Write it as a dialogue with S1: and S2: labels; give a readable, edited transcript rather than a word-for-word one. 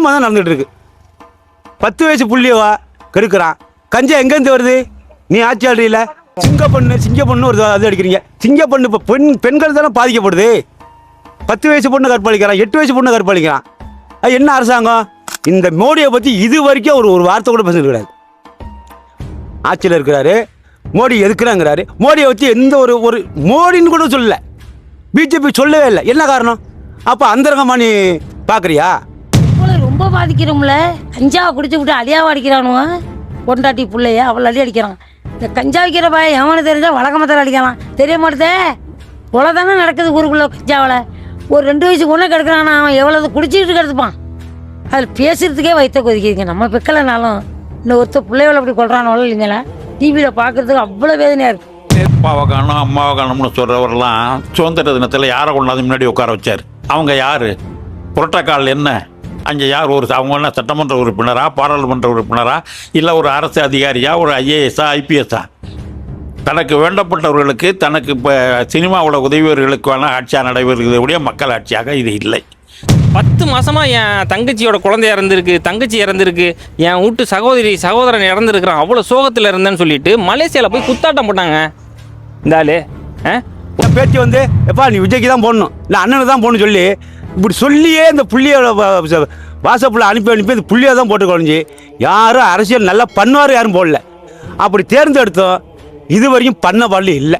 S1: அநியாயமாக தான் நடந்துகிட்டு இருக்கு. 10 வயசு புள்ளியவா கெடுக்கிறான். கஞ்சா எங்கேருந்து வருது? நீ ஆட்சி ஆடுறீல. சிங்க பொண்ணு ஒரு அது அடிக்கிறீங்க. சிங்க பொண்ணு இப்போ பெண்கள் தானே பாதிக்கப்படுது. 10 வயசு பொண்ணு கற்பழிக்கிறான், 8 வயசு பொண்ணு கற்பழிக்கிறான். அது என்ன அரசாங்கம்? இந்த மோடியை பற்றி இது வரைக்கும் ஒரு வார்த்தை கூட பேசுறது கிடையாது. ஆட்சியில் இருக்கிறாரு, மோடி எதுக்குறாங்கிறாரு. மோடியை வச்சு எந்த ஒரு மோடின்னு கூட சொல்லலை, பிஜேபி சொல்லவே இல்லை. என்ன காரணம்? அப்போ அந்தரங்கமாக நீ பார்க்குறியா?
S2: ரொம்ப பாதிக்கிறோம்ல. கஞ்சாவை குடிச்சு விட்டு அடியாவை அடிக்கிறானுவ. பொண்டாட்டி பிள்ளைய அவள் அடி அடிக்கிறான். இந்த கஞ்சா வைக்கிற பையன் எவனு தெரிஞ்சா வழக்கமத்தில் அடிக்கலாம். தெரிய மாட்டேதே. கொலை தானே நடக்குது ஊருக்குள்ள கஞ்சாவில். ஒரு 2 வயசு பொண்ணை கிடக்குறான். அவன் எவ்வளவு குடிச்சிட்டு கிடத்துப்பான். அதில் பேசுறதுக்கே வயிற்ற கொதிக்கிறீங்க. நம்ம பிக்கலைனாலும் இந்த ஒருத்தர் பிள்ளைகளை அப்படி கொள்றானோல இல்லைங்களா? டிவியில் பார்க்கறதுக்கு அவ்வளோ வேதனையாக இருக்குது.
S3: அப்பாவை காணும் அம்மாவை காணும்னு சொல்கிறவரெல்லாம் சுதந்திர தினத்தில் யாரை கொண்டாந்து முன்னாடி உட்கார வச்சார்? அவங்க யார்? புரோட்டோக்கால் என்ன? அங்கே யார்? அவங்க என்ன சட்டமன்ற உறுப்பினரா, பாராளுமன்ற உறுப்பினரா, இல்லை ஒரு அரசு அதிகாரியா, ஒரு ஐஏஎஸ்ஸா, ஐபிஎஸ்ஸா? தனக்கு வேண்டப்பட்டவர்களுக்கு, தனக்கு இப்போ சினிமாவோட உதவியவர்களுக்கான ஆட்சியாக நடைபெறுகிறதுடைய மக்கள் ஆட்சியாக இது இல்லை.
S4: 10 மாதமாக என் தங்கச்சியோட குழந்தை தங்கச்சி இறந்துருக்கு, என் வீட்டு சகோதரன் இறந்துருக்குறான், அவ்வளோ சோகத்தில் இருந்தேன்னு சொல்லிட்டு மலேசியாவில் போய் குத்தாட்டம் போட்டாங்க இந்த ஆளு.
S1: பேச்சு வந்து எப்பா நீ விஜய்க்கு தான் போடணும், இல்லை அண்ணனுக்கு தான் போகணும்னு சொல்லி இப்படி சொல்லியே இந்த புள்ளியோட வாட்ஸ்அப்பில் அனுப்பி இந்த புள்ளியை தான் போட்டு குறைஞ்சி யாரும் அரசியல் நல்லா பண்ணுவார் யாரும் போடல. அப்படி தேர்ந்தெடுத்தோம் இது வரைக்கும் பண்ண பாடல இல்லை.